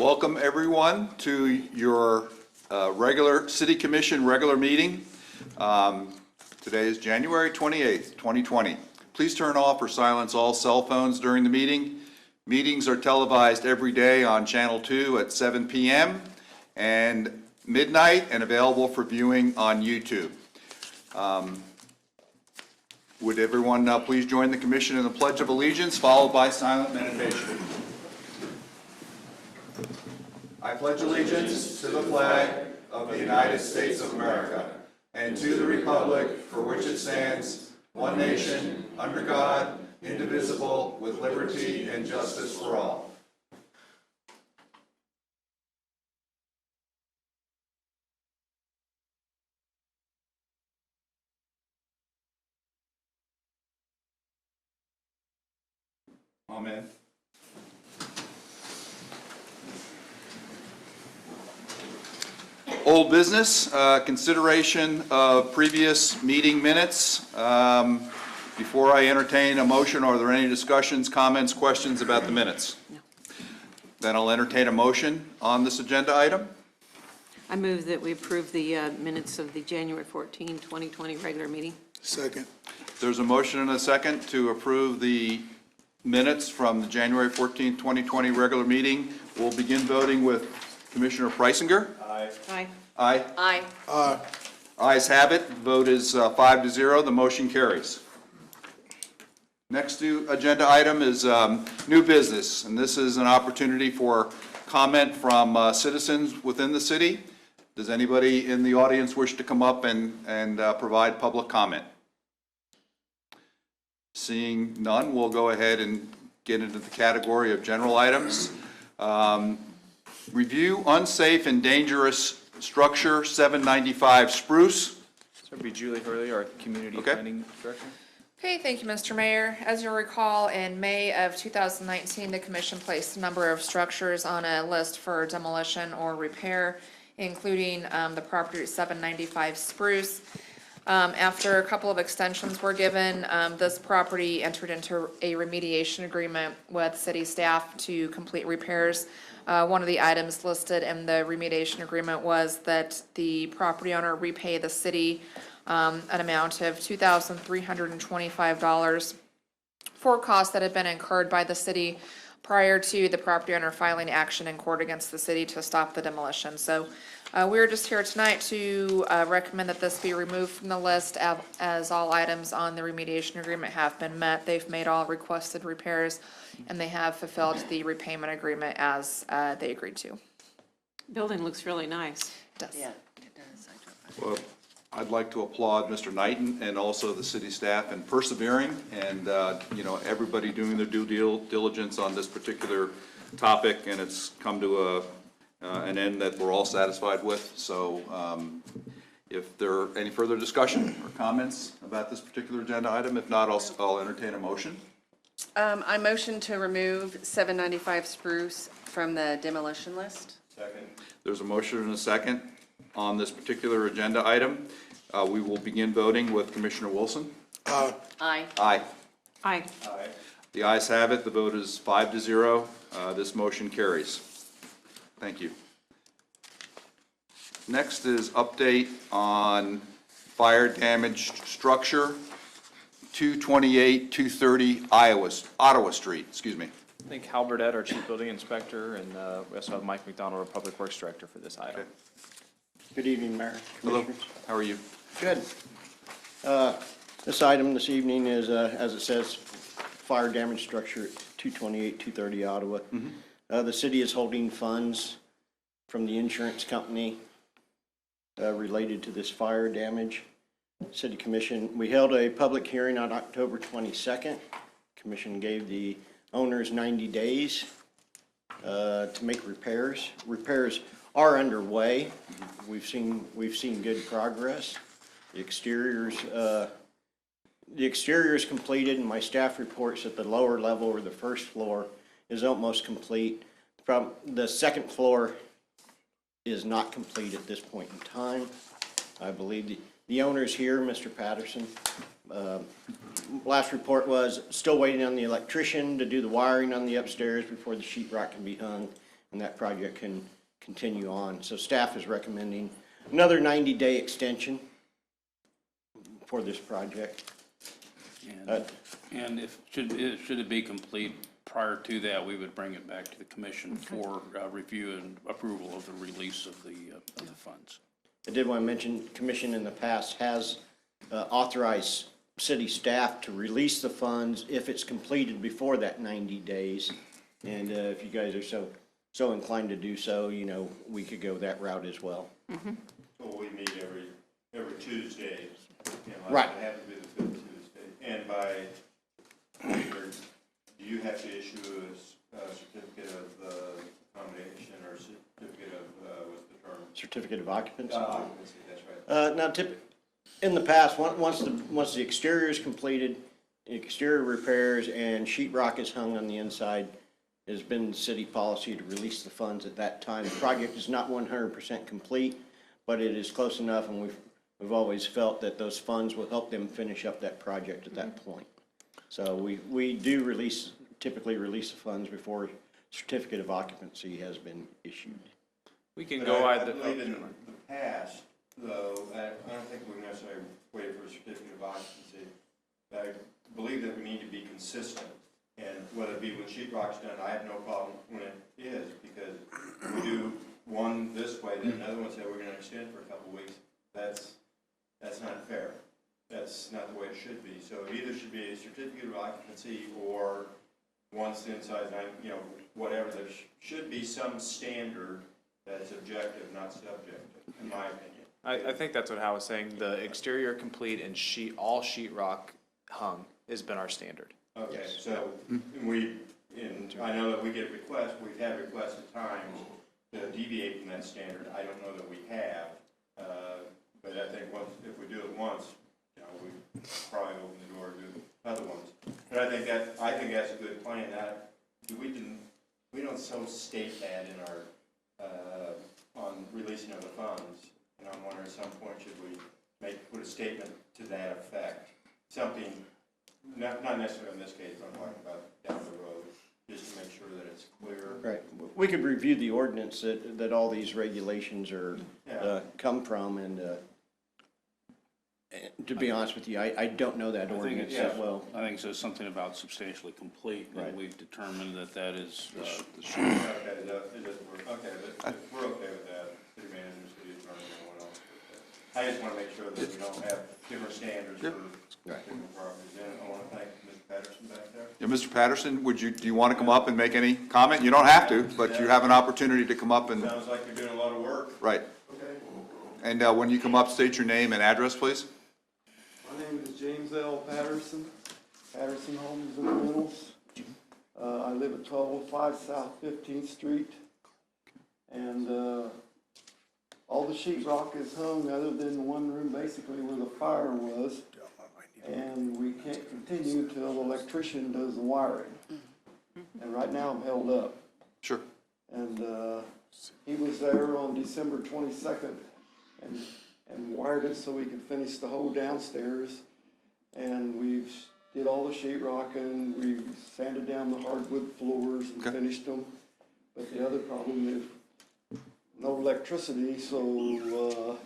Welcome everyone to your regular City Commission regular meeting. Today is January 28th, 2020. Please turn off or silence all cell phones during the meeting. Meetings are televised every day on Channel 2 at 7 p.m. and midnight and available for viewing on YouTube. Would everyone please join the Commission in the Pledge of Allegiance, followed by silent meditation. I pledge allegiance to the flag of the United States of America and to the republic for which it stands, one nation, under God, indivisible, with liberty and justice for all. Amen. Old business, consideration of previous meeting minutes. Before I entertain a motion, are there any discussions, comments, questions about the minutes? No. Then I'll entertain a motion on this agenda item. I move that we approve the minutes of the January 14, 2020 regular meeting. Second. There's a motion and a second to approve the minutes from the January 14, 2020 regular meeting. We'll begin voting with Commissioner Preisinger. Aye. Aye. Aye. Aye. Ayes have it. The vote is 5-0. The motion carries. Next agenda item is new business, and this is an opportunity for comment from citizens within the city. Does anybody in the audience wish to come up and provide public comment? Seeing none, we'll go ahead and get into the category of general items. Review unsafe and dangerous structure, 795 Spruce. So it'll be Julie Hurley, our Community Planning Director. Okay, thank you, Mr. Mayor. As you'll recall, in May of 2019, the Commission placed a number of structures on a list for demolition or repair, including the property at 795 Spruce. After a couple of extensions were given, this property entered into a remediation agreement with city staff to complete repairs. One of the items listed in the remediation agreement was that the property owner repay the city an amount of $2,325 for costs that had been incurred by the city prior to the property owner filing action in court against the city to stop the demolition. So we're just here tonight to recommend that this be removed from the list as all items on the remediation agreement have been met. They've made all requested repairs and they have fulfilled the repayment agreement as they agreed to. Building looks really nice. It does. Yeah, it does. Well, I'd like to applaud Mr. Knighton and also the city staff in persevering and, everybody doing their due diligence on this particular topic, and it's come to an end that we're all satisfied with. So if there are any further discussion or comments about this particular agenda item, if not, I'll entertain a motion. I motion to remove 795 Spruce from the demolition list. Second. There's a motion and a second on this particular agenda item. We will begin voting with Commissioner Wilson. Aye. Aye. Aye. Aye. The ayes have it. The vote is 5-0. This motion carries. Thank you. Next is update on fire damaged structure, 228-230 Ottawa Street. Excuse me. I think Hal Burdett, our Chief Building Inspector, and we also have Mike McDonald, our Public Works Director, for this item. Okay. Good evening, Mayor. Hello. How are you? Good. This item this evening is, as it says, fire damage structure at 228-230 Ottawa. The city is holding funds from the insurance company related to this fire damage. City Commission, we held a public hearing on October 22nd. Commission gave the owners 90 days to make repairs. Repairs are underway. We've seen good progress. The exterior is completed, and my staff reports that the lower level or the first floor is almost complete. The second floor is not complete at this point in time. I believe the owner's here, Mr. Patterson. Last report was still waiting on the electrician to do the wiring on the upstairs before the sheetrock can be hung. and that project can continue on. So staff is recommending another 90-day extension for this project. And if, should it be complete prior to that, we would bring it back to the commission for review and approval of the release of the funds. I did want to mention, commission in the past has authorized city staff to release the funds if it's completed before that 90 days. And if you guys are so inclined to do so, you know, we could go that route as well. So we meet every Tuesday, you know, Right. it has to be the fifth Tuesday. And by, do you have to issue a certificate of accommodation or certificate of, what's the term? Certificate of occupancy. Occupancy, that's right. Now, in the past, once the exterior is completed, exterior repairs and sheetrock is hung on the inside, it's been city policy to release the funds at that time. The project is not 100% complete, but it is close enough, and we've always felt that those funds will help them finish up that project at that point. So we do typically release the funds before certificate of occupancy has been issued. We can But go I either. believe in the past, though, I don't think we necessarily wait for a certificate of occupancy. I believe that we need to be consistent, and whether it be when sheetrock's done, I have no problem when it is, because we do one this way, then another one say we're gonna extend for a couple of weeks. That's not fair. That's not the way it should be. So it either should be a certificate of occupancy, or once the inside, you know, whatever, there should be some standard that is objective, not subjective, in my opinion. I think that's what Hal was saying. The exterior complete and all sheetrock hung has been our standard. Okay, Yes. so I know that we get requests, we've had requests at times to deviate from that standard. I don't know that we have, but I think if we do it once, you know, we probably open the door to do other ones. But I think that's a good plan. We don't so state that in our, on releasing of the funds. And I'm wondering at some point, should we put a statement to that effect? Something, not necessarily in this case, I'm talking about down the road, just to make sure that it's clear. Right. We could review the ordinance that all these regulations come from, and to be honest with you, I don't know that ordinance that well. I think it says something about substantially complete, Right. and we've determined that is, Okay, it doesn't work. Okay, we're okay with that. City manager, city attorney, anyone else. I just want to make sure that we don't have different standards for different properties. And I want to thank Mr. Patterson back there. Yeah, Mr. Patterson, do you want to come up and make any comment? You don't have to, but you have an opportunity to come up and, Sounds like you're doing a lot of work. right. Okay. And when you come up, state your name and address, please. My name is James L. Patterson, Patterson Homes and Rentals. I live at 1205 South 15th Street, and all the sheetrock is hung other than one room basically where the fire was, and we can't continue till the electrician does the wiring. And right now I'm held up. Sure. And he was there on December 22nd and wired it so we could finish the whole downstairs. And we've did all the sheetrock, and we sanded down the hardwood floors and finished them. But the other problem is no electricity, so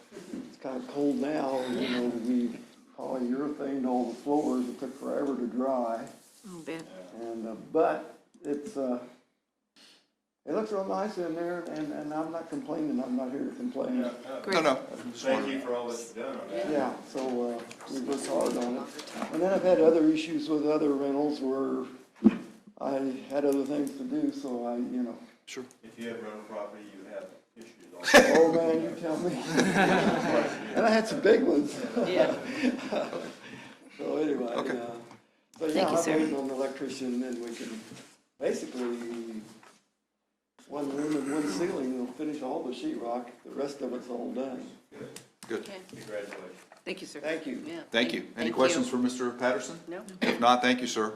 it's kind of cold now. You know, we polyurethane all the floors. It took forever to dry. Oh, bad. And but it looks real nice in there, and I'm not complaining. I'm not here to complain. No. Thank you for all that you've done on that. Yeah, so we worked hard on it. And then I've had other issues with other rentals where I had other things to do, so Sure. If you have rental property, you have issues also. oh man, you tell me. And I had some big ones. Yeah. So anyway, Okay. so yeah, Thank you, I'm sir. waiting on the electrician, and then we can basically one room and one ceiling will finish all the sheetrock. The rest of it's all done. Good. Okay. Congratulations. Thank you, sir. Thank you. Yeah. Thank you. Any Thank questions for Mr. Patterson? No? If not, thank you, sir.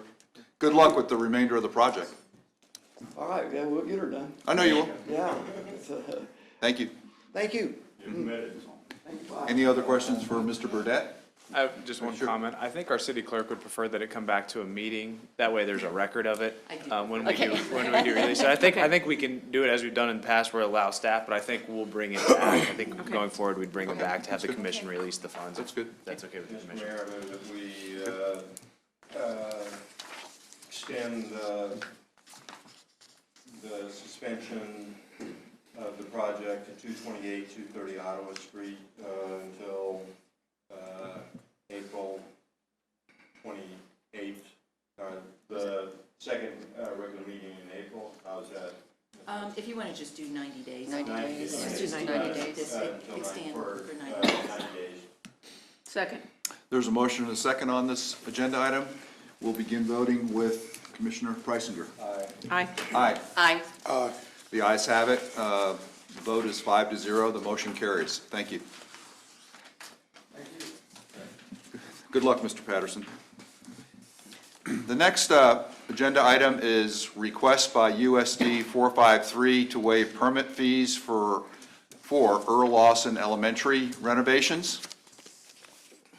Good luck with the remainder of the project. All right, yeah, we'll get her done. I know you will. Yeah. Thank you. Thank you. You're committed. Thank you. Bye. Any other questions for Mr. Burdette? I have just one comment. I think our city clerk would prefer that it come back to a meeting. That way there's a record of it, when we do, release it. I think we can do it as we've done in the past where it allows staff, but I think we'll bring it back. I think going forward, we'd bring it back to have the commission release the funds. That's good. That's okay with the Mr. commission. Mayor, I move that we extend the suspension of the project to 228, 230 Ottawa Street until April 28th, the second regular meeting in April. How's that? If you want to just do 90 days. 90 days. Let's Just do 90 days. Just Until extend for for 90 90 days. days. Second. There's a motion and a second on this agenda item. We'll begin voting with Commissioner Preisinger. Aye. Aye. Aye. The ayes have it. The vote is 5-0. The motion carries. Thank you. Good luck, Mr. Patterson. The next agenda item is request by USD 453 to waive permit fees for Earl Lawson Elementary renovations.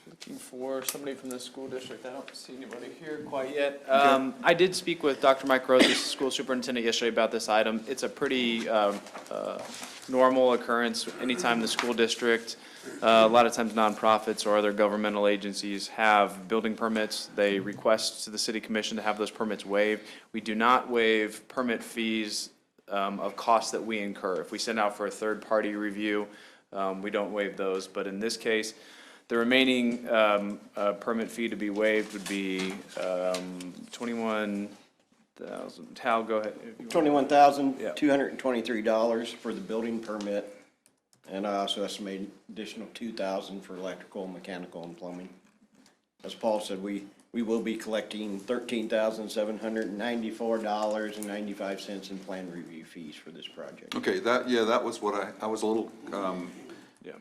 Looking for somebody from the school district. I don't see anybody here quite yet. I did speak with Dr. Mike Rose, the school superintendent, yesterday about this item. It's a pretty normal occurrence anytime the school district, a lot of times nonprofits or other governmental agencies have building permits. They request to the city commission to have those permits waived. We do not waive permit fees of costs that we incur. If we send out for a third-party review, we don't waive those. But in this case, the remaining permit fee to be waived would be 21,000. Tal, go ahead. $21,223 for the building permit, and I also estimate additional $2,000 for electrical, mechanical, and plumbing. As Paul said, we will be collecting $13,794.95 in plan review fees for this project. Okay, that was what I was a little, Yeah.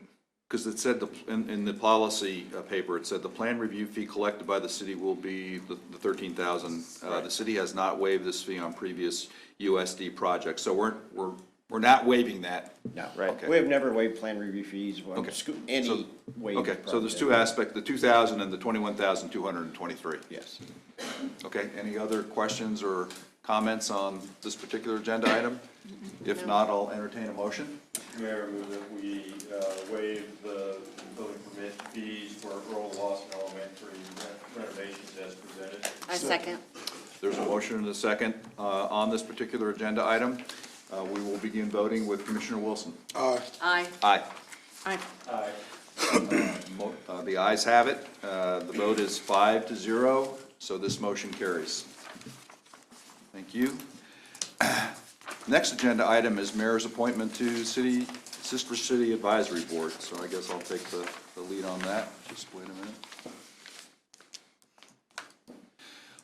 because it said in the policy paper, it said the plan review fee collected by the city will be the 13,000. The city has not waived this fee on previous USD projects, so we're not waiving that. No, Okay. we have never waived plan review fees on Okay. any So- waived Okay, so there's project. two aspects, the 2,000 and the 21,223. Yes. Okay, any other questions or comments on this particular agenda item? If not, I'll entertain a motion. Mayor, I move that we waive the building permit fees for Earl Lawson Elementary renovations as presented. I second. There's a motion and a second on this particular agenda item. We will begin voting with Commissioner Wilson. Aye. Aye. Aye. Aye. The ayes have it. The vote is 5-0, so this motion carries. Thank you. Next agenda item is mayor's appointment to Sister City Advisory Board, so I guess I'll take the lead on that. Just wait a minute.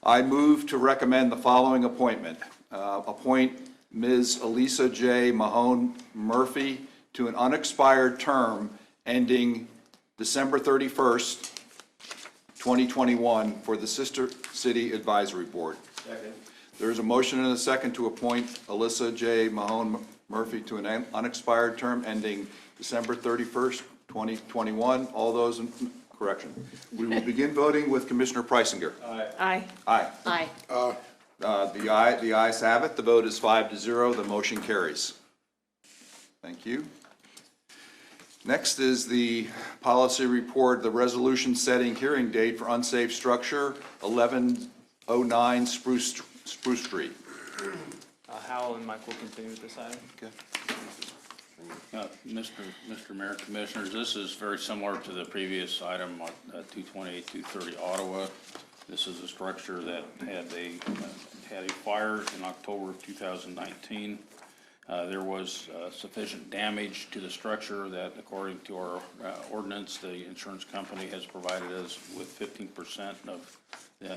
I move to recommend the following appointment. Appoint Ms. Elisa J. Mahone Murphy to an unexpired term ending December 31st, 2021 for the Sister City Advisory Board. Second. There is a motion and a second to appoint Elisa J. Mahone Murphy to an unexpired term ending December 31st, 2021. All those in, correction. We will begin voting with Commissioner Preisinger. Aye. Aye. Aye. The ayes have it. The vote is 5-0. The motion carries. Thank you. Next is the policy report, the resolution setting hearing date for unsafe structure, 1109 Spruce Street. Howell and Mike will continue with this item. Okay. Mr. Mayor, Commissioners, this is very similar to the previous item on 228, 230 Ottawa. This is a structure that had a fire in October of 2019. There was sufficient damage to the structure that, according to our ordinance, the insurance company has provided us with 15% of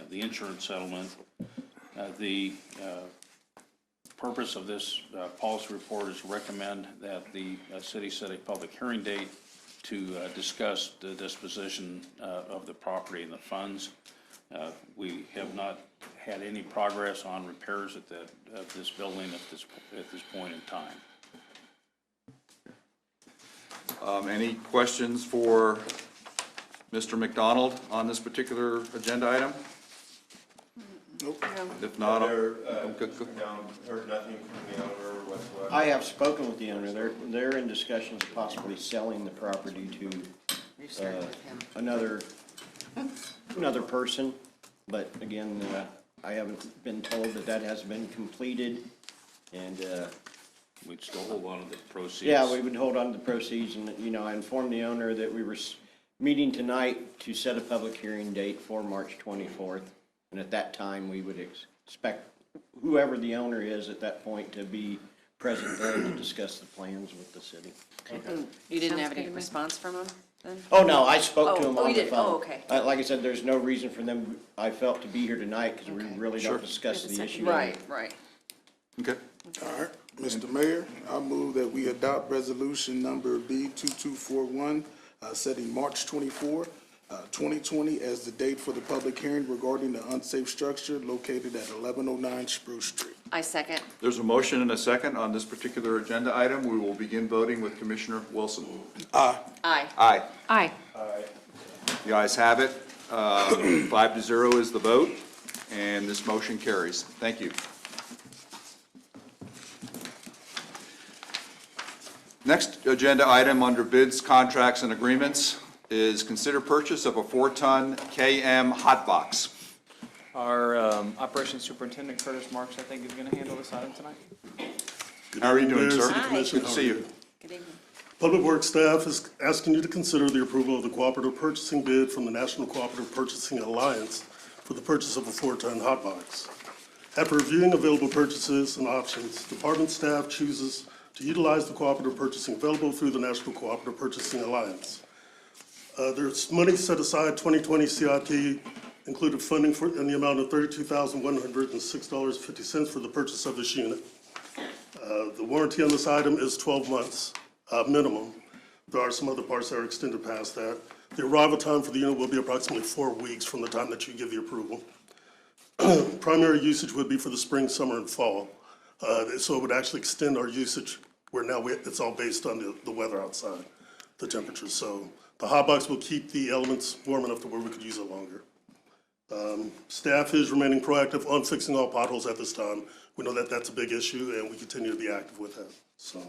the insurance settlement. The purpose of this policy report is to recommend that the city set a public hearing date to discuss the disposition of the property and the funds. We have not had any progress on repairs at this building at this point in time. Any questions for Mr. McDonald on this particular agenda item? If not, There, go- heard nothing from the owner whatsoever. I have spoken with the owner. They're in discussions of possibly selling the property to another person. But again, I haven't been told that has been completed. And, We'd still hold on to the proceeds. yeah, we would hold on to the proceeds. And, I informed the owner that we were meeting tonight to set a public hearing date for March 24th. And at that time, we would expect whoever the owner is at that point to be present there to discuss the plans with the city. You didn't Sounds have good any to me. response from them then? Oh, no, I spoke to him Oh, on you the did? phone. Oh, okay. Like I said, there's no reason for them, I felt, to be here tonight because we really Sure. don't discuss the issue. Right, right. okay. All right, Mr. Mayor, I move that we adopt resolution number B 2241, setting March 24, 2020 as the date for the public hearing regarding the unsafe structure located at 1109 Spruce Street. I second. There's a motion and a second on this particular agenda item. We will begin voting with Commissioner Wilson. Aye. Aye. Aye. Aye. The ayes have it. 5-0 is the vote, and this motion carries. Thank you. Next agenda item under bids, contracts, and agreements is consider purchase of a 4-ton KM hot box. Our Operations Superintendent Curtis Marks, I think, is going to handle this item tonight. How are you doing, Mayor, sir? City Commission, Good to how see are you. Good evening. Public Works staff is asking you to consider the approval of the cooperative purchasing bid from the National Cooperative Purchasing Alliance for the purchase of a 4-ton hot box. After reviewing available purchases and options, department staff chooses to utilize the cooperative purchasing available through the National Cooperative Purchasing Alliance. There's money set aside, 2020 CIP included funding in the amount of $32,106.50 for the purchase of this unit. The warranty on this item is 12 months minimum. There are some other parts that are extended past that. The arrival time for the unit will be approximately 4 weeks from the time that you give the approval. Primary usage would be for the spring, summer, and fall. So it would actually extend our usage where now it's all based on the weather outside, the temperatures. So the hot box will keep the elements warm enough to where we could use it longer. Staff is remaining proactive on fixing all potholes at this time. We know that that's a big issue, and we continue to be active with that. So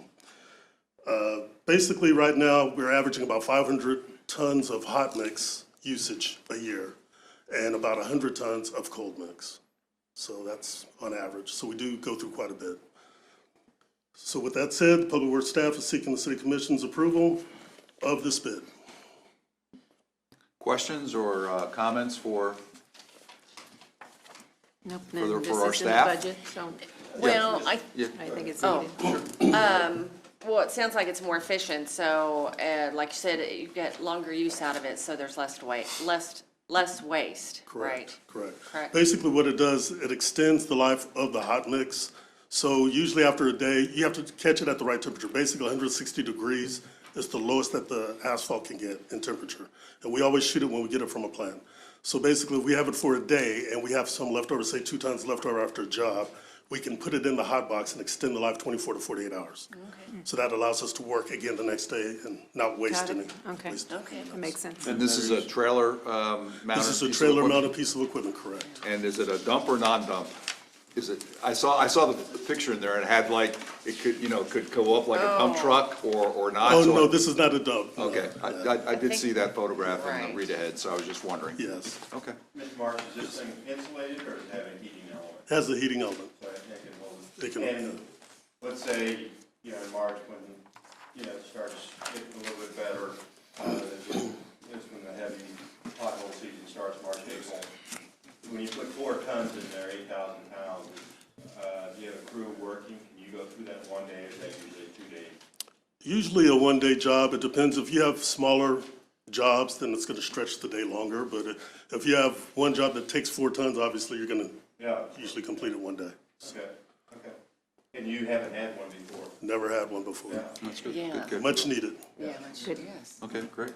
basically, right now, we're averaging about 500 tons of hot mix usage a year and about 100 tons of cold mix. So that's on average. So we do go through quite a bit. So with that said, the Public Works staff is seeking the City Commission's approval of this bid. Questions or comments for, Nope, For no, the- this for our is in the staff? budget, so Well, I think it's Oh. needed. well, it sounds like it's more efficient, so, like you said, you get longer use out of it, so there's less waste, right? Correct. Correct. Basically, what it does, it extends the life of the hot mix. So usually after a day, you have to catch it at the right temperature. Basically, 160 degrees is the lowest that the asphalt can get in temperature. And we always shoot it when we get it from a plant. So basically, if we have it for a day and we have some leftover, say 2 tons leftover after a job, we can put it in the hot box and extend the life 24 to 48 hours. So that allows us to work again the next day and not waste Got any. it. Okay. Okay. That makes sense. and this is a trailer mounted? This is a piece of trailer equipment? mounted piece of equipment, correct? And is it a dump or non-dump? Is it, I saw the picture in there, and it had like, it could, could go up like a dump truck or not. Oh, so- no, this is not a dump. no. Okay, I did see that photograph in Right. the read ahead, so I was just wondering. Yes, Okay. Mr. Marks, is this thing insulated or does it have a heating element? it has a heating element. So it can hold it? It can, And let's say, in March when, it starts getting a little bit better, is when the heavy pothole season starts, March, April. When you put 4 tons in there, 8,000 pounds, do you have a crew working? Can you go through that one day or is that usually 2 days? Usually a one-day job. It depends. If you have smaller jobs, then it's going to stretch the day longer. But if you have one job that takes 4 tons, obviously you're going to Yeah, usually complete it one day. okay. And you haven't had one before? Never had one before. Yeah. That's good, Yeah. good, good. Much needed. Yeah, much, Good. yes. Okay, great.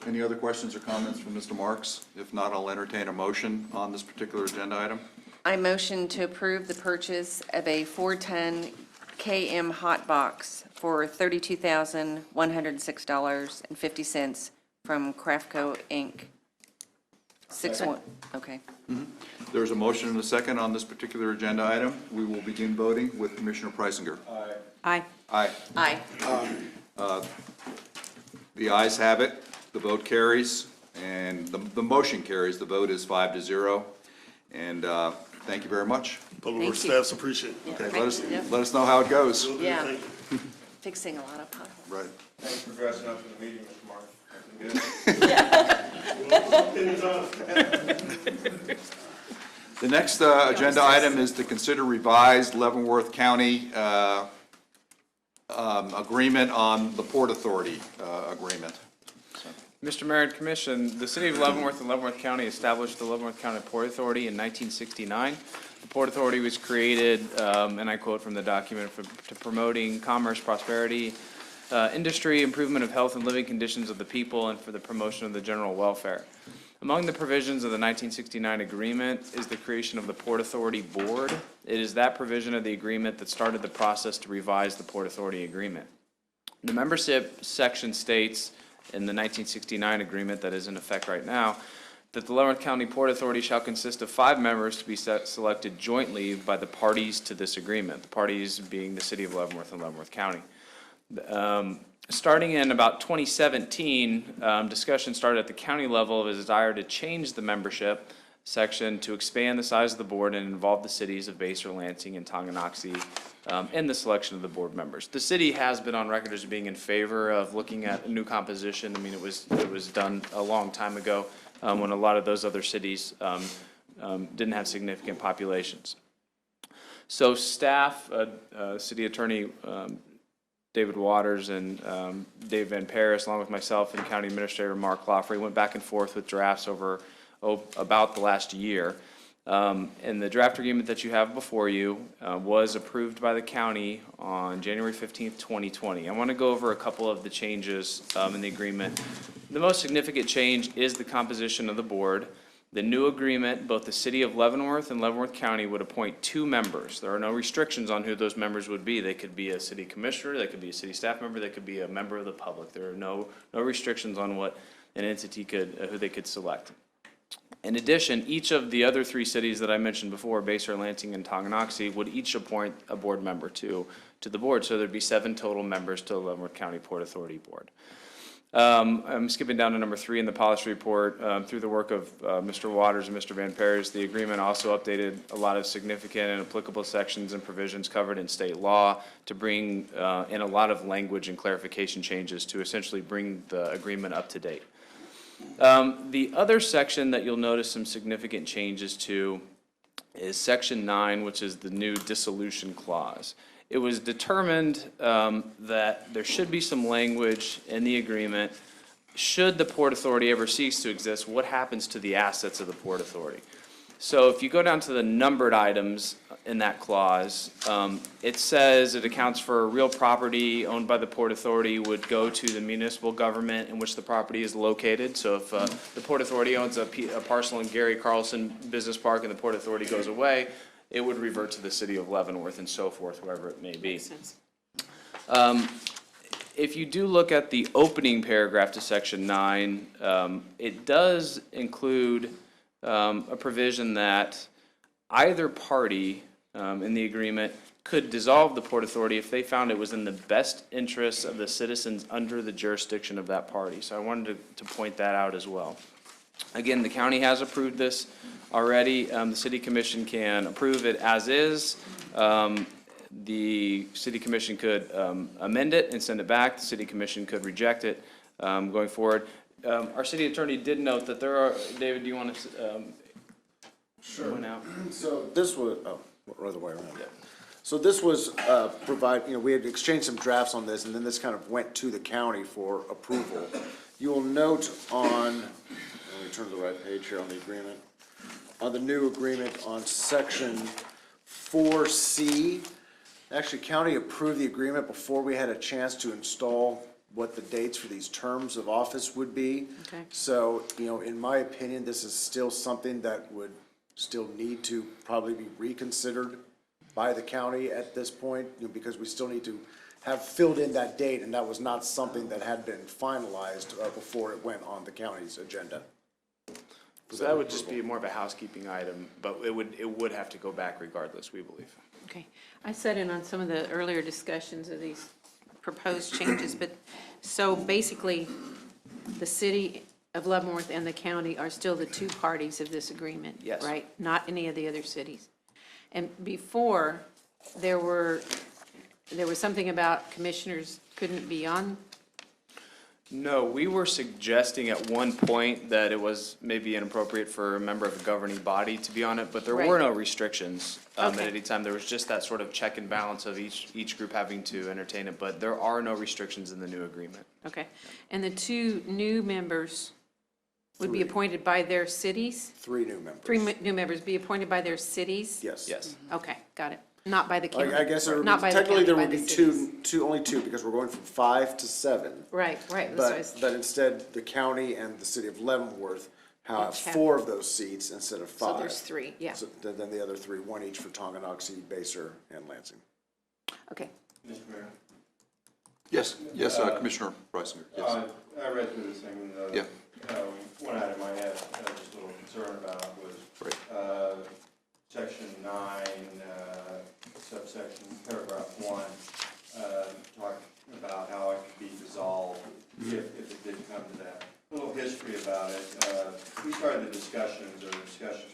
Any other questions or comments from Mr. Marks? If not, I'll entertain a motion on this particular agenda item. I motion to approve the purchase of a 4-ton KM hot box for $32,106.50 from Craftco Inc. 6-1, okay. There's a motion and a second on this particular agenda item. We will begin voting with Commissioner Preisinger. Aye. Aye. Aye. The ayes have it, the vote carries, and the motion carries. The vote is 5-0. And thank you very much. Public Works Thank you. staffs appreciate it. Okay, Yep. let us know how it goes. Yeah. Thank you. Fixing a lot of potholes. Right. Thanks for dressing up for the meeting, Mr. Martin. Looking good. The next agenda item is to consider revised Leavenworth County agreement on the Port Authority agreement. Mr. Mayor and Commission, the City of Leavenworth and Leavenworth County established the Leavenworth County Port Authority in 1969. The Port Authority was created, and I quote from the document, to promoting commerce, prosperity, industry, improvement of health and living conditions of the people, and for the promotion of the general welfare. Among the provisions of the 1969 agreement is the creation of the Port Authority Board. It is that provision of the agreement that started the process to revise the Port Authority agreement. The membership section states in the 1969 agreement that is in effect right now that the Leavenworth County Port Authority shall consist of 5 members to be selected jointly by the parties to this agreement, the parties being the City of Leavenworth and Leavenworth County. Starting in about 2017, discussion started at the county level of a desire to change the membership section to expand the size of the board and involve the cities of Basehor, Lansing, and Tonganoxie in the selection of the board members. The city has been on record as being in favor of looking at a new composition. I mean, it was done a long time ago when a lot of those other cities didn't have significant populations. So staff, City Attorney David Waters and Dave Van Paris, along with myself and County Administrator Mark Lawfrey, went back and forth with drafts over about the last year. And the draft agreement that you have before you was approved by the county on January 15th, 2020. I want to go over a couple of the changes in the agreement. The most significant change is the composition of the board. The new agreement, both the City of Leavenworth and Leavenworth County would appoint 2 members. There are no restrictions on who those members would be. They could be a city commissioner, they could be a city staff member, they could be a member of the public. There are no restrictions on what an entity could, who they could select. In addition, each of the other 3 cities that I mentioned before, Basehor, Lansing, and Tonganoxie, would each appoint a board member to the board. So there'd be 7 total members to the Leavenworth County Port Authority Board. I'm skipping down to number 3 in the policy report. Through the work of Mr. Waters and Mr. Van Paris, the agreement also updated a lot of significant and applicable sections and provisions covered in state law to bring in a lot of language and clarification changes to essentially bring the agreement up to date. The other section that you'll notice some significant changes to is Section 9, which is the new dissolution clause. It was determined that there should be some language in the agreement. Should the Port Authority ever cease to exist, what happens to the assets of the Port Authority? So if you go down to the numbered items in that clause, it says it accounts for real property owned by the Port Authority would go to the municipal government in which the property is located. So if the Port Authority owns a parcel in Gary Carlson Business Park and the Port Authority goes away, it would revert to the City of Leavenworth and so forth, whoever it may be. Makes sense. If you do look at the opening paragraph to Section 9, it does include a provision that either party in the agreement could dissolve the Port Authority if they found it was in the best interests of the citizens under the jurisdiction of that party. So I wanted to point that out as well. Again, the county has approved this already. The City Commission can approve it as is. The City Commission could amend it and send it back. The City Commission could reject it going forward. Our City Attorney did note that there are, David, do you want to Sure. out? So this was, or other way around. Yeah. So this was we had exchanged some drafts on this, and then this kind of went to the county for approval. You will note on, let me turn to the right page here on the agreement, on the new agreement on Section 4C, actually county approved the agreement before we had a chance to install what the dates for these terms of office would be. Okay. So, in my opinion, this is still something that would still need to probably be reconsidered by the county at this point, because we still need to have filled in that date, and that was not something that had been finalized before it went on the county's agenda. So that would just be more of a housekeeping item, but it would have to go back regardless, we believe. Okay. I sat in on some of the earlier discussions of these proposed changes, but, so basically, the city of Leavenworth and the county are still the two parties of this agreement? Yes. Right? Not any of the other cities? And before, there was something about commissioners couldn't be on? No, we were suggesting at one point that it was maybe inappropriate for a member of the governing body to be on it, but there were Right. no restrictions at Okay. any time. There was just that sort of check and balance of each group having to entertain it, but there are no restrictions in the new agreement. Okay. And the two new members would be appointed by their cities? 3 new members. New members be appointed by their cities? Yes. Yes. Okay, got it. Not by the county? I guess there would Not be, by the technically county, there by would the be cities. only two, because we're going from 5 to 7. Right, right. That's what I was- But instead, the county and the city of Leavenworth have Each have- 4 of those seats instead of 5. So there's 3, yeah. So then the other 3, 1 each for Tonganoxie, Basehor, and Lansing. Okay. Mr. Mayor? Yes, Commissioner Reisinger, yes. I read through this thing, and, Yeah. one item I had just a little concern about was, Right. section 9, subsection, paragraph 1, talking about how it could be dissolved if it did come to that. A little history about it, we started the discussions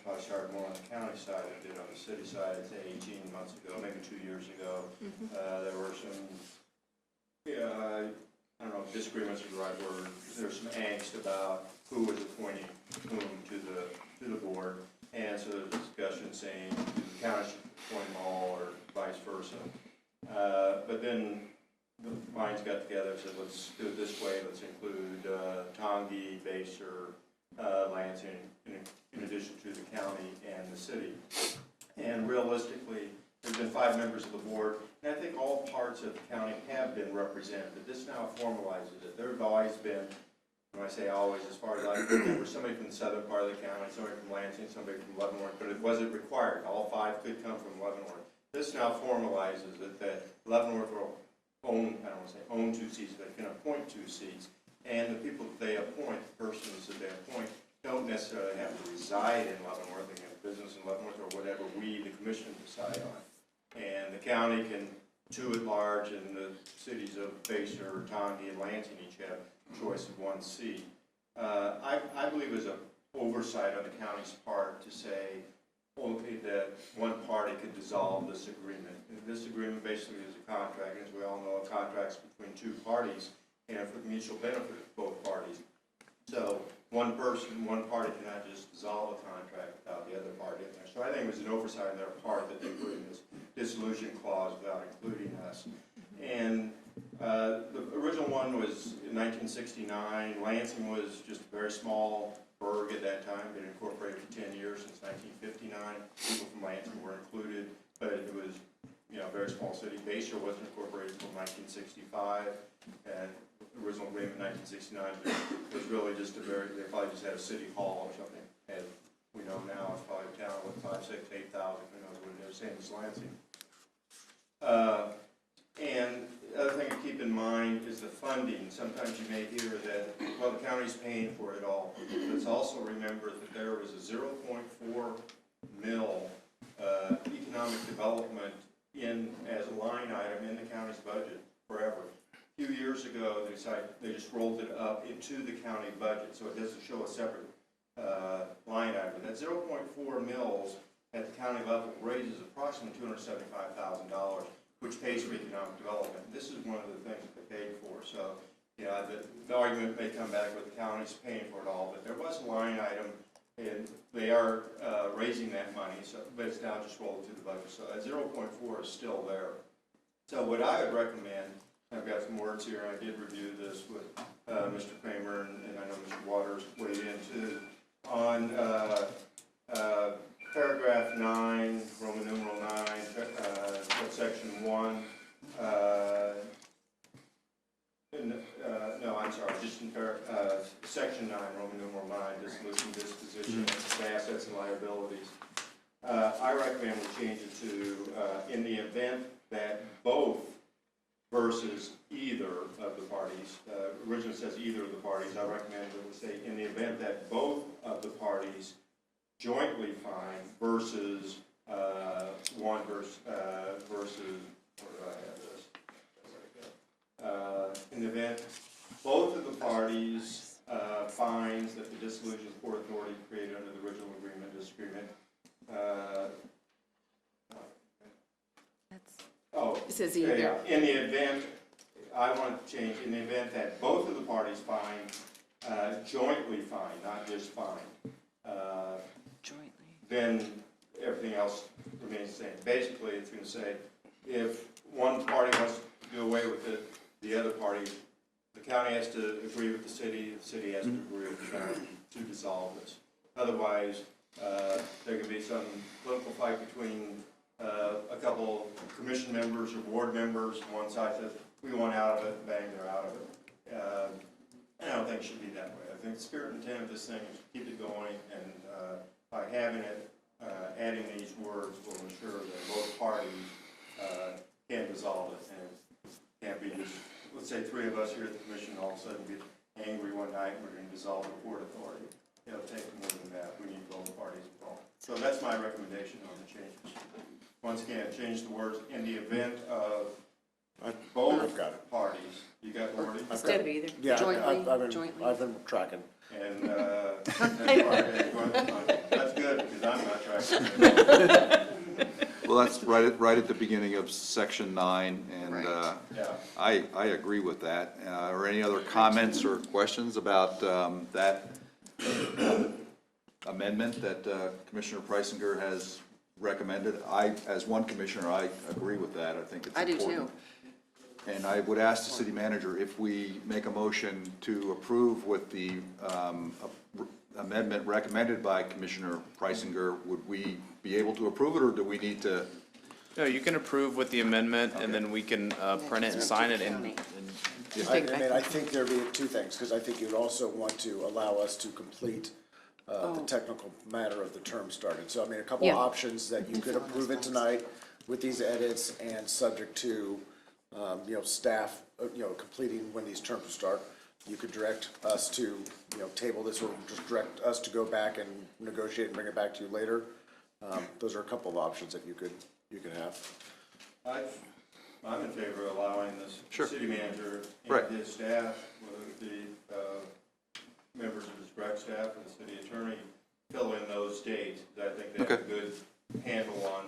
probably started more on the county side than it did on the city side, I'd say 18 months ago, maybe 2 years ago. There were some, I don't know if disagreements is the right word, there's some angst about who was appointing whom to the board. And so there's a discussion saying the county should appoint them all or vice versa. But then the minds got together and said, let's do it this way, let's include Tongi, Basehor, Lansing, in addition to the county and the city. And realistically, there's been 5 members of the board, and I think all parts of the county have been represented, but this now formalizes it. There have always been, when I say always, as far as I can remember, somebody from the southern part of the county, somebody from Lansing, somebody from Leavenworth, but it wasn't required. All 5 could come from Leavenworth. This now formalizes that Leavenworth will own, I don't want to say own 2 seats, but can appoint 2 seats. And the people that they appoint, the persons that they appoint, don't necessarily have to reside in Leavenworth. They can have business in Leavenworth or whatever we, the commission, decide on. And the county can, 2 at large, and the cities of Basehor, Tongi, and Lansing each have choice of 1 seat. I believe there's an oversight on the county's part to say only that one party could dissolve this agreement. And this agreement basically is a contract, as we all know, a contract's between 2 parties and for mutual benefit of both parties. So one party cannot just dissolve a contract without the other party in there. So I think it was an oversight on their part that they put in this dissolution clause without including us. And the original one was in 1969. Lansing was just a very small burg at that time, been incorporated for 10 years, since 1959. People from Lansing were included, but it was, a very small city. Basehor wasn't incorporated until 1965, and the original agreement in 1969 was really just they probably just had a city hall or something. As we know now, it's probably a town with 5, 6, 8,000, who knows what it is, same as Lansing. And the other thing to keep in mind is the funding. Sometimes you may hear that, well, the county's paying for it all. Let's also remember that there was a 0.4 mil economic development as a line item in the county's budget forever. A few years ago, they just rolled it up into the county budget, so it doesn't show a separate line item. That 0.4 mils at the county level raises approximately $275,000. Which pays for economic development. This is one of the things that they paid for. So, the argument may come back with the county's paying for it all, but there was a line item, and they are raising that money, but it's now just rolled through the budget. So that 0.4 is still there. So what I would recommend, I've got some words here, I did review this with Mr. Kramer, and I know Mr. Waters weighed in too, on paragraph 9, Roman numeral 9, section 1, just in section 9, Roman numeral 9, dissolution, disposition of assets and liabilities. I recommend we change it to, in the event that both versus either of the parties, originally it says either of the parties, I recommend that we say, in the event that both of the parties jointly fine versus, one versus, where do I have this? In the event both of the parties, finds that the dissolution of Port Authority created under the original disagreement, It says yeah, either. yeah. In the event, I want to change, in the event that both of the parties jointly fine, not just fine, Jointly. then everything else remains the same. Basically, it's going to say, if one party wants to do away with it, the other party, the county has to agree with the city has to agree with the county to dissolve this. Otherwise, there could be some political fight between a couple commission members or board members. One side says, we want out of it, bang, they're out of it. I don't think it should be that way. I think the spirit and intent of this thing is to keep it going, and by having it, adding these words will ensure that both parties can dissolve it, and can't be just, let's say 3 of us here at the commission all of a sudden get angry one night and we're going to dissolve the Port Authority. It'll take more than that. We need both parties involved. So that's my recommendation on the changes. Once again, change the words in the event of both parties. You got the wording? Instead of either. Yeah, Jointly. I've been tracking. And, that's good, because I'm not tracking. Well, that's right at the beginning of section 9, and Yeah. I agree with that. Or any other comments or questions about that amendment that Commissioner Preisinger has recommended? As one commissioner, I agree with that. I think it's I do important. too. And I would ask the city manager, if we make a motion to approve with the amendment recommended by Commissioner Preisinger, would we be able to approve it, or do we need to? No, you can approve with the amendment, and then we can print it and sign it, and I think there'd be 2 things, because I think you'd also want to allow us to complete the technical matter of the term starting. So, I mean, a couple of Yeah. options that you could approve it tonight with these edits and subject to, staff, completing when these terms will start. You could direct us to, table this, or just direct us to go back and negotiate and bring it back to you later. Those are a couple of options that you could have. I'm in favor of allowing the city manager Right. and his staff, whether it be members of his direct staff or the city attorney, fill in those dates. I think they have a good handle on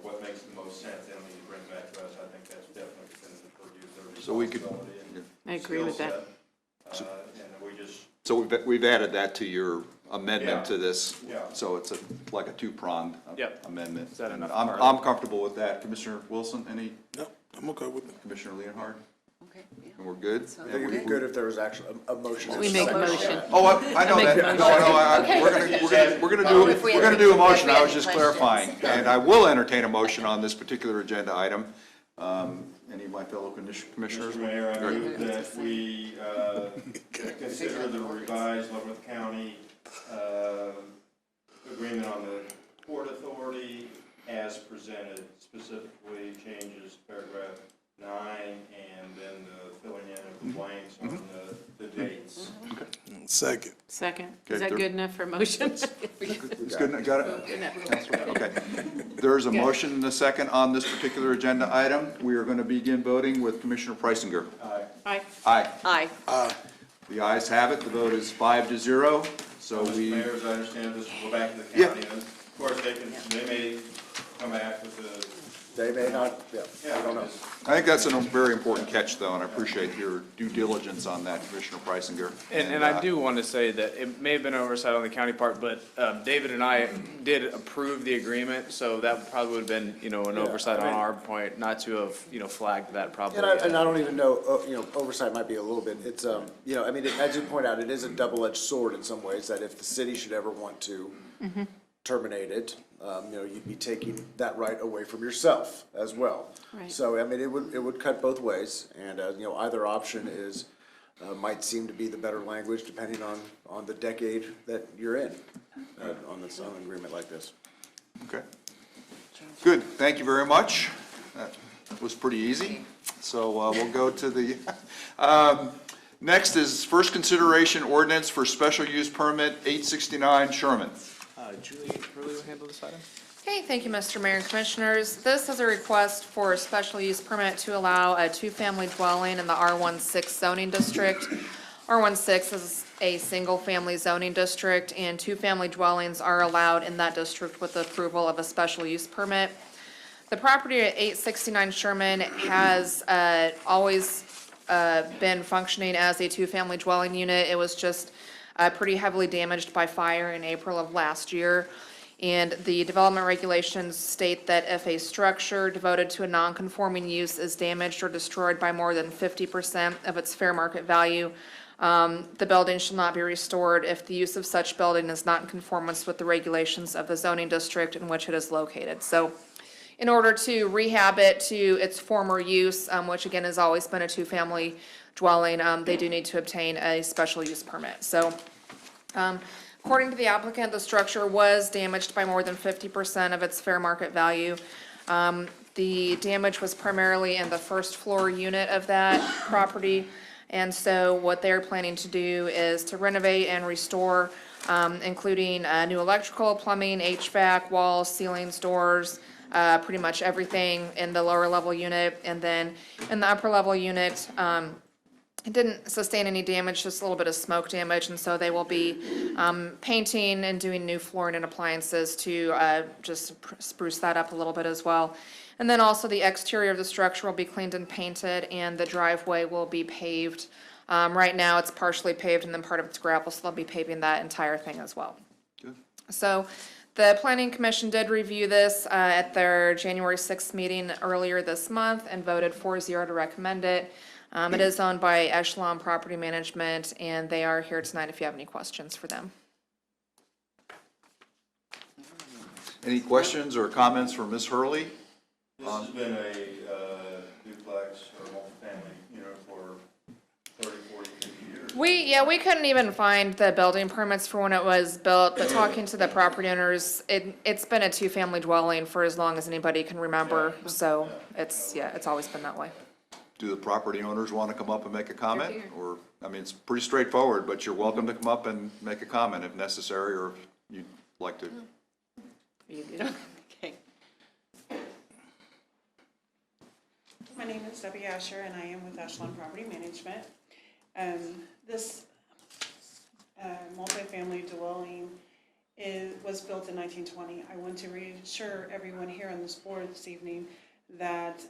what makes the most sense. They don't need to bring it back to us. I think that's definitely within the purview of their So we could- responsibility and I agree with that. skill set. And we just, So we've added that to your amendment to this. Yeah. So it's like a 2-pronged Yep. amendment. Is that enough, I'm Marlon? comfortable with that. Commissioner Wilson, any? No, I'm okay with it. Commissioner Leonhard? Okay, yeah. And we're good? So- I think it'd be good if there was actually a motion. We make a motion. Oh, I know Make that. a No, we're gonna do a motion. I was just clarifying. And I will entertain a motion on this particular agenda item. Any of my fellow commissioners? Mr. Mayor, I move that we consider the revised Leavenworth County agreement on the Port Authority as presented, specifically changes paragraph 9 and then the filling in of the blanks on the dates. Second. Second. Okay, Is that there- good enough for motion? It's good, got it? Good enough. Okay. There's a motion and a second on this particular agenda item. We are going to begin voting with Commissioner Preisinger. Aye. Aye. Aye. The ayes have it. The vote is 5-0. So Mr. we, Mayor, as I understand this, will go back to the Yeah. county. And of course, they may come back with the. They may not, I don't know. I think that's a very important catch, though, and I appreciate your due diligence on that, Commissioner Preisinger. And I do want to say that it may have been an oversight on the county part, but David and I did approve the agreement, so that probably would have been, an oversight on our point, not to have, flagged that problem. And I don't even know, oversight might be a little bit, it's, as you point out, it is a double-edged sword in some ways, that if the city should ever want to terminate it, you'd be taking that right away from yourself as well. Right. So, it would cut both ways, and, either option is, might seem to be the better language depending on the decade that you're in, on an agreement like this. Okay. Good, thank you very much. That was pretty easy. So we'll go to the Next is first consideration ordinance for special use permit 869 Sherman. Julie Hurley will handle this item. Okay, thank you, Mr. Mayor and Commissioners. This is a request for a special use permit to allow a two-family dwelling in the R16 zoning district. R16 is a single-family zoning district, and two-family dwellings are allowed in that district with the approval of a special use permit. The property at 869 Sherman has always been functioning as a two-family dwelling unit. It was just pretty heavily damaged by fire in April of last year. And the development regulations state that if a structure devoted to a non-conforming use is damaged or destroyed by more than 50% of its fair market value, the building shall not be restored if the use of such building is not in conformance with the regulations of the zoning district in which it is located. So in order to rehab it to its former use, which again has always been a two-family dwelling, they do need to obtain a special use permit. So according to the applicant, the structure was damaged by more than 50% of its fair market value. The damage was primarily in the first floor unit of that property. And so what they're planning to do is to renovate and restore, including new electrical, plumbing, HVAC, walls, ceilings, doors, pretty much everything in the lower level unit. And then in the upper level unit, it didn't sustain any damage, just a little bit of smoke damage, and so they will be painting and doing new flooring and appliances to just spruce that up a little bit as well. And then also the exterior of the structure will be cleaned and painted, and the driveway will be paved. Right now, it's partially paved and then part of it's gravel, so they'll be paving that entire thing as well. Good. So the Planning Commission did review this at their January 6th meeting earlier this month and voted 4-0 to recommend it. It is owned by Echelon Property Management, and they are here tonight if you have any questions for them. Any questions or comments for Ms. Hurley? This has been a duplex or multifamily, for 30, 40, 50 years. We couldn't even find the building permits for when it was built, but talking to the property owners, it's been a two-family dwelling for as long as anybody can remember, so it's always been that way. Do the property owners want to come up and make a comment? Or, I mean, it's pretty straightforward, but you're welcome to come up and make a comment if necessary, or if you'd like to. You good? Okay. My name is Debbie Asher, and I am with Echelon Property Management. This multifamily dwelling was built in 1920. I want to reassure everyone here on this board this evening that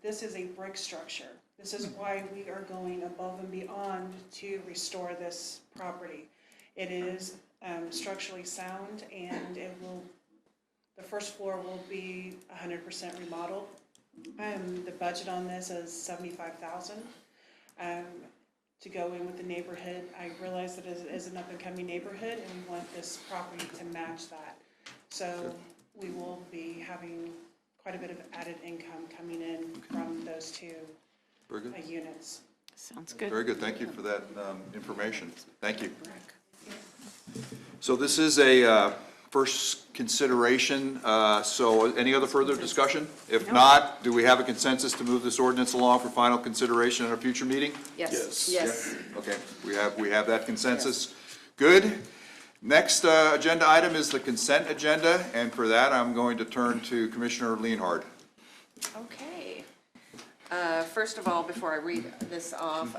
this is a brick structure. This is why we are going above and beyond to restore this property. It is structurally sound, and the first floor will be 100% remodeled. The budget on this is $75,000 to go in with the neighborhood. I realize that it is an up-and-coming neighborhood, and we want this property to match that. So we will be having quite a bit of added income coming in from those two units. Sounds good. Very good, thank you for that information. Thank you. So this is a first consideration, so any other further discussion? If not, do we have a consensus to move this ordinance along for final consideration at a future meeting? Yes. Yes. Okay, we have that consensus. Good. Next agenda item is the consent agenda, and for that, I'm going to turn to Commissioner Leonhard. Okay. First of all, before I read this off,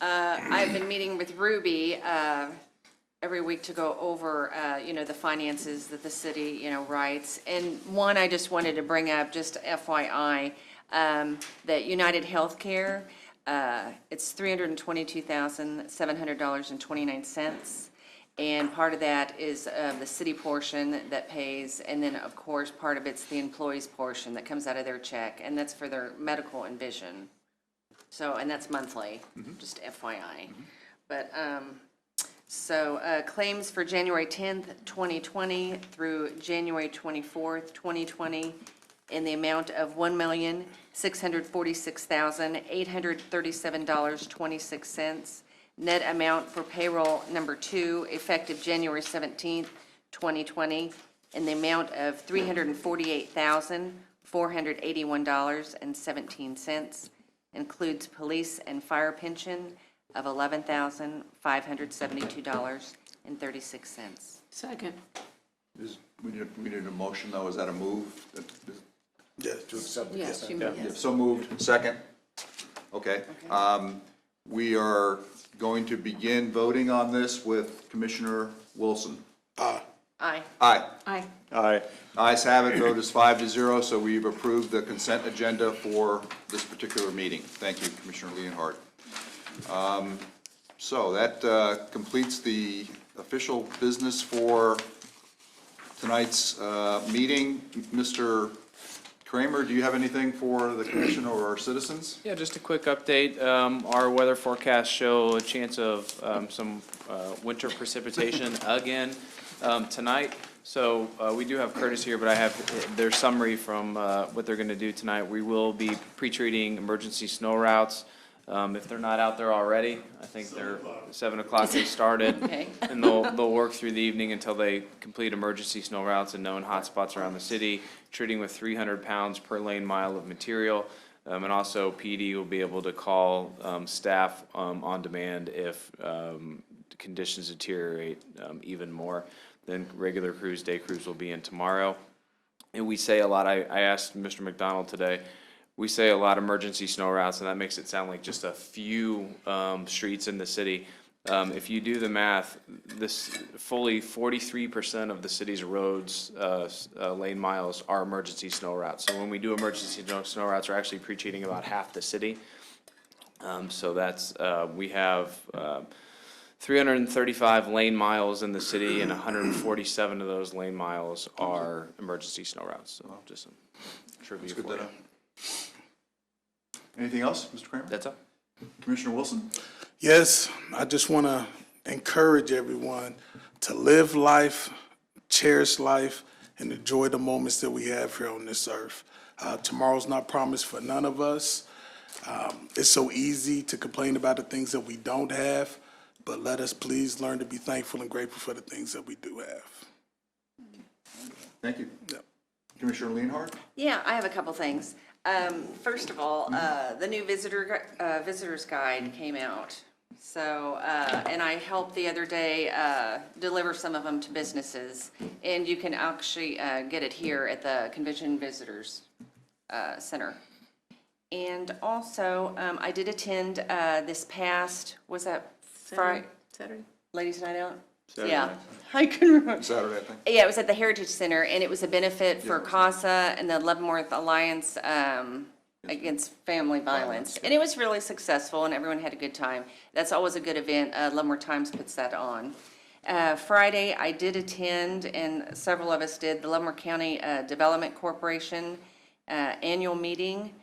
I've been meeting with Ruby every week to go over, the finances that the city, writes. And one, I just wanted to bring up, just FYI, that United Healthcare, it's $322,700.29. And part of that is the city portion that pays, and then, of course, part of it's the employee's portion that comes out of their check, and that's for their medical and vision. So, and that's monthly, just FYI. But, claims for January 10th, 2020 through January 24th, 2020, in the amount of $1,646,837.26. Net amount for payroll number 2, effective January 17th, 2020, in the amount of $348,481.17. includes police and fire pension of $11,572.36. Second. We need a motion, though. Is that a move? Yes. To accept the Yes, consent. you Yeah, so moved. Second? Okay. We are going to begin voting on this with Commissioner Wilson. Aye. Aye. Aye. Aye. Ayes have it, vote is 5-0, so we've approved the consent agenda for this particular meeting. Thank you, Commissioner Leonhardt. So that completes the official business for tonight's meeting. Mr. Kramer, do you have anything for the commission or our citizens? Yeah, just a quick update. Our weather forecasts show a chance of some winter precipitation again tonight. So we do have Curtis here, but I have their summary from what they're going to do tonight. We will be pre-treating emergency snow routes. If they're not out there already, I think they're 7 o'clock they started. Okay. And they'll work through the evening until they complete emergency snow routes and known hotspots around the city, treating with 300 pounds per lane mile of material. And also PD will be able to call staff on demand if conditions deteriorate even more. Then regular crews, day crews will be in tomorrow. And we say a lot, I asked Mr. McDonald today, we say a lot of emergency snow routes, and that makes it sound like just a few streets in the city. If you do the math, this fully 43% of the city's roads, lane miles are emergency snow routes. So when we do emergency snow routes, we're actually pre-treating about half the city. So that's, we have 335 lane miles in the city, and 147 of those lane miles are emergency snow routes. So just some trivia That's good for to you. know. Anything else, Mr. Kramer? That's all. Commissioner Wilson? Yes, I just want to encourage everyone to live life, cherish life, and enjoy the moments that we have here on this earth. Tomorrow's not promised for none of us. It's so easy to complain about the things that we don't have, but let us please learn to be thankful and grateful for the things that we do have. Thank you. Yep. Commissioner Leonhardt? Yeah, I have a couple things. First of all, the new visitor's guide came out. So, and I helped the other day deliver some of them to businesses. And you can actually get it here at the Convention Visitors Center. And also, I did attend this past, was that Friday? Saturday? Ladies Night Out? Saturday Yeah, night. I couldn't remember. Saturday, I think. Yeah, it was at the Heritage Center, and it was a benefit for CASA and the Leavenworth Alliance Against Family Violence. And it was really successful, and everyone had a good time. That's always a good event. Leavenworth Times puts that on. Friday, I did attend, and several of us did, the Leavenworth County Development Corporation annual meeting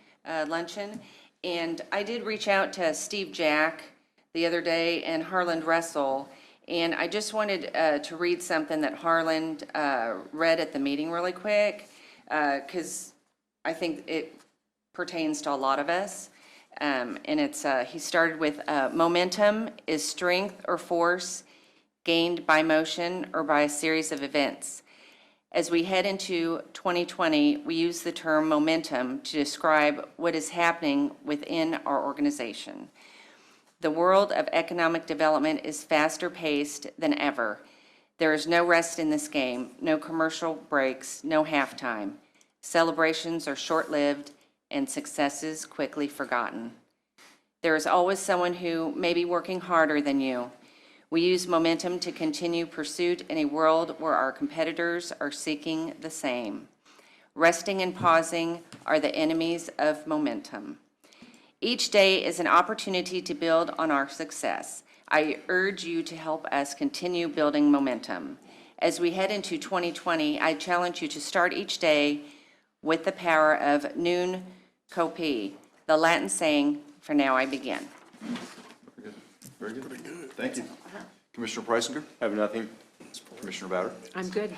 luncheon. And I did reach out to Steve Jack the other day and Harland Russell. And I just wanted to read something that Harland read at the meeting really quick, because I think it pertains to a lot of us. And it's, he started with, momentum is strength or force gained by motion or by a series of events. As we head into 2020, we use the term momentum to describe what is happening within our organization. The world of economic development is faster paced than ever. There is no rest in this game, no commercial breaks, no halftime. Celebrations are short-lived and successes quickly forgotten. There is always someone who may be working harder than you. We use momentum to continue pursuit in a world where our competitors are seeking the same. Resting and pausing are the enemies of momentum. Each day is an opportunity to build on our success. I urge you to help us continue building momentum. As we head into 2020, I challenge you to start each day with the power of nun copi, the Latin saying, "For now I begin." Very good. Very good. Thank you. Commissioner Preisinger? I have nothing. Commissioner Bowder? I'm good.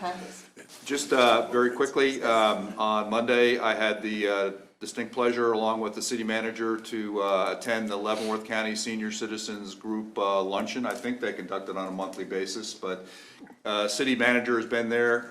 Just very quickly, on Monday, I had the distinct pleasure, along with the city manager, to attend the Leavenworth County Senior Citizens Group luncheon. I think they conduct it on a monthly basis, but city manager has been there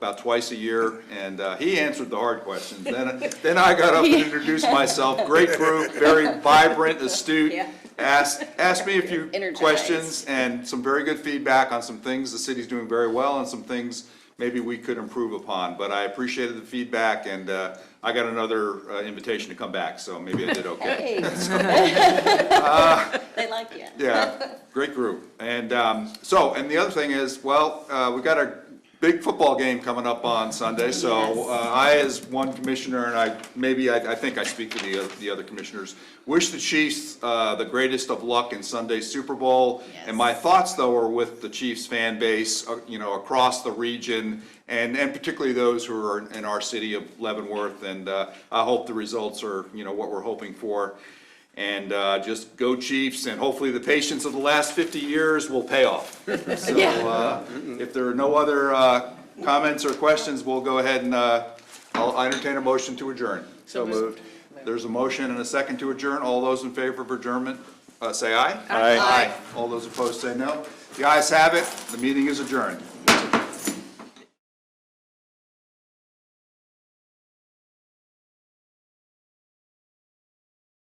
about twice a year, and he answered the hard questions. Then I got up and introduced myself. Great group, very vibrant, astute. Yeah. Asked me a few Energized. questions and some very good feedback on some things the city's doing very well and some things maybe we could improve upon. But I appreciated the feedback, and I got another invitation to come back, so maybe I did okay. Hey. They like you. Yeah, great group. And and the other thing is, well, we got a big football game coming up on Sunday, so I, as one commissioner, and I think I speak for the other commissioners, wish the Chiefs the greatest of luck in Sunday's Super Bowl. Yes. And my thoughts, though, are with the Chiefs fan base, across the region, and particularly those who are in our city of Leavenworth. And I hope the results are, what we're hoping for. And just go Chiefs, and hopefully the patience of the last 50 years will pay off. So if there are no other comments or questions, we'll go ahead and I'll entertain a motion to adjourn. So moved. There's a motion and a second to adjourn. All those in favor of adjournment, say aye. Aye. All those opposed say no. The ayes have it. The meeting is adjourned.